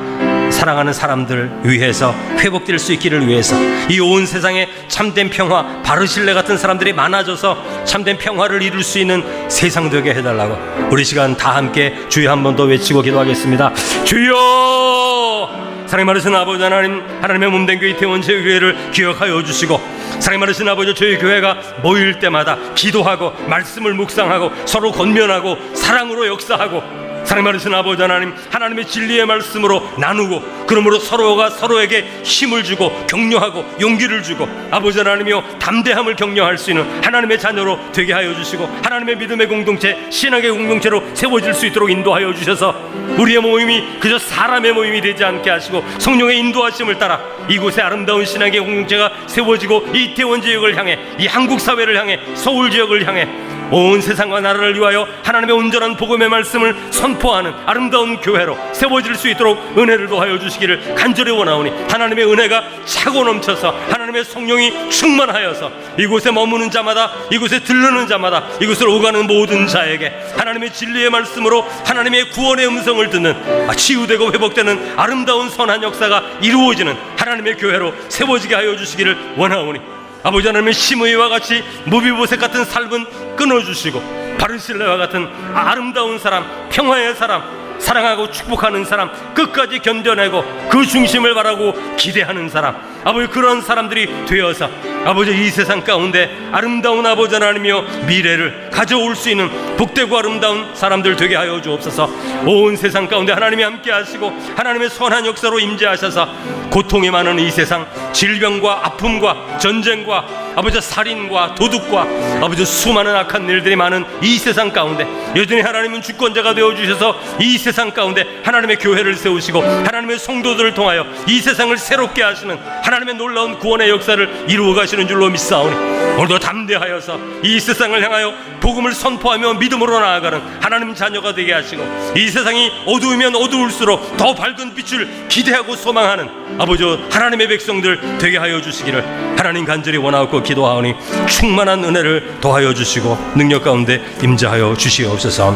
사랑하는 사람들 위해서 회복될 수 있기를 위해서 이 온 세상에 참된 평화, 바르실레 같은 사람들이 많아져서 참된 평화를 이룰 수 있는 세상 되게 해달라고 우리 시간 다 함께 주여 한 번 더 외치고 기도하겠습니다. 주여! 사랑이 많으신 아버지 하나님, 하나님의 몸된 교회 이태원 제교회를 기억하여 주시고 사랑이 많으신 아버지 저희 교회가 모일 때마다 기도하고 말씀을 묵상하고 서로 권면하고 사랑으로 역사하고 사랑이 많으신 아버지 하나님, 하나님의 진리의 말씀으로 나누고 그러므로 서로가 서로에게 힘을 주고 격려하고 용기를 주고 아버지 하나님이여 담대함을 격려할 수 있는 하나님의 자녀로 되게 하여 주시고 하나님의 믿음의 공동체, 신앙의 공동체로 세워질 수 있도록 인도하여 주셔서 우리의 모임이 그저 사람의 모임이 되지 않게 하시고 성령의 인도하심을 따라 이곳에 아름다운 신앙의 공동체가 세워지고 이 이태원 지역을 향해 이 한국 사회를 향해 서울 지역을 향해 온 세상과 나라를 위하여 하나님의 온전한 복음의 말씀을 선포하는 아름다운 교회로 세워질 수 있도록 은혜를 더하여 주시기를 간절히 원하오니, 하나님의 은혜가 차고 넘쳐서 하나님의 성령이 충만하여서 이곳에 머무는 자마다, 이곳에 들르는 자마다, 이곳을 오가는 모든 자에게 하나님의 진리의 말씀으로 하나님의 구원의 음성을 듣는, 치유되고 회복되는 아름다운 선한 역사가 이루어지는 하나님의 교회로 세워지게 하여 주시기를 원하오니, 아버지 하나님의 시므이와 같이 무비보셋 같은 삶은 끊어주시고, 바르실레와 같은 아름다운 사람, 평화의 사람, 사랑하고 축복하는 사람, 끝까지 견뎌내고 그 중심을 바라고 기대하는 사람, 아버지 그런 사람들이 되어서 아버지 이 세상 가운데 아름다운 아버지 하나님이여 미래를 가져올 수 있는 복되고 아름다운 사람들 되게 하여 주옵소서. 온 세상 가운데 하나님이 함께 하시고 하나님의 선한 역사로 임재하셔서 고통이 많은 이 세상, 질병과 아픔과 전쟁과 아버지 살인과 도둑과 아버지 수많은 악한 일들이 많은 이 세상 가운데 여전히 하나님은 주권자가 되어주셔서 이 세상 가운데 하나님의 교회를 세우시고 하나님의 성도들을 통하여 이 세상을 새롭게 하시는 하나님의 놀라운 구원의 역사를 이루어 가시는 줄로 믿사오니, 오늘도 담대하여서 이 세상을 향하여 복음을 선포하며 믿음으로 나아가는 하나님 자녀가 되게 하시고, 이 세상이 어두우면 어두울수록 더 밝은 빛을 기대하고 소망하는 아버지 하나님의 백성들 되게 하여 주시기를 하나님 간절히 원하고 기도하오니, 충만한 은혜를 더하여 주시고 능력 가운데 임재하여 주시옵소서.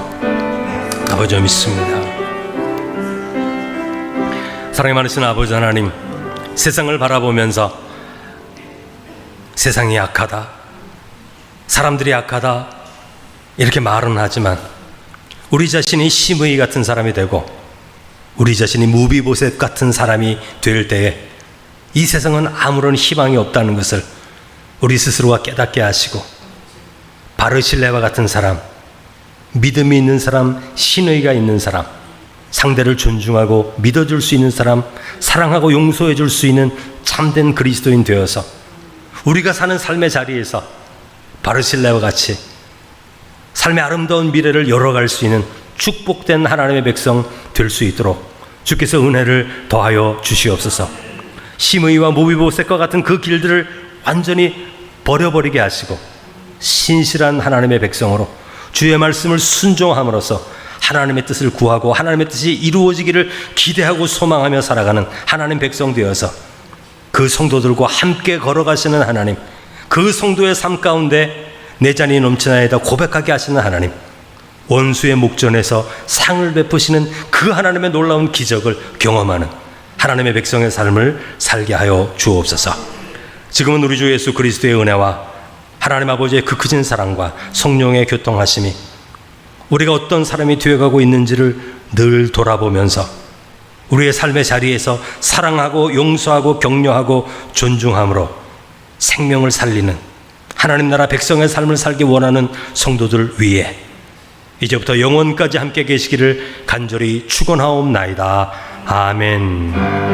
아버지 믿습니다. 사랑이 많으신 아버지 하나님, 세상을 바라보면서 세상이 약하다, 사람들이 약하다 이렇게 말은 하지만, 우리 자신이 시므이 같은 사람이 되고 우리 자신이 무비보셋 같은 사람이 될 때에 이 세상은 아무런 희망이 없다는 것을 우리 스스로가 깨닫게 하시고, 바르실레와 같은 사람, 믿음이 있는 사람, 신의가 있는 사람, 상대를 존중하고 믿어줄 수 있는 사람, 사랑하고 용서해 줄 수 있는 참된 그리스도인 되어서 우리가 사는 삶의 자리에서 바르실레와 같이 삶의 아름다운 미래를 열어갈 수 있는 축복된 하나님의 백성 될 수 있도록 주께서 은혜를 더하여 주시옵소서. 시므이와 무비보셋과 같은 그 길들을 완전히 버려버리게 하시고 신실한 하나님의 백성으로 주의 말씀을 순종함으로써 하나님의 뜻을 구하고 하나님의 뜻이 이루어지기를 기대하고 소망하며 살아가는 하나님 백성 되어서 그 성도들과 함께 걸어가시는 하나님, 그 성도의 삶 가운데 내 잔이 넘치나이다 고백하게 하시는 하나님, 원수의 목전에서 상을 베푸시는 그 하나님의 놀라운 기적을 경험하는 하나님의 백성의 삶을 살게 하여 주옵소서. 지금은 우리 주 예수 그리스도의 은혜와 하나님 아버지의 그 크신 사랑과 성령의 교통하심이 우리가 어떤 사람이 되어가고 있는지를 늘 돌아보면서 우리의 삶의 자리에서 사랑하고 용서하고 격려하고 존중함으로 생명을 살리는 하나님 나라 백성의 삶을 살기 원하는 성도들 위해 이제부터 영원까지 함께 계시기를 간절히 축원하옵나이다. 아멘.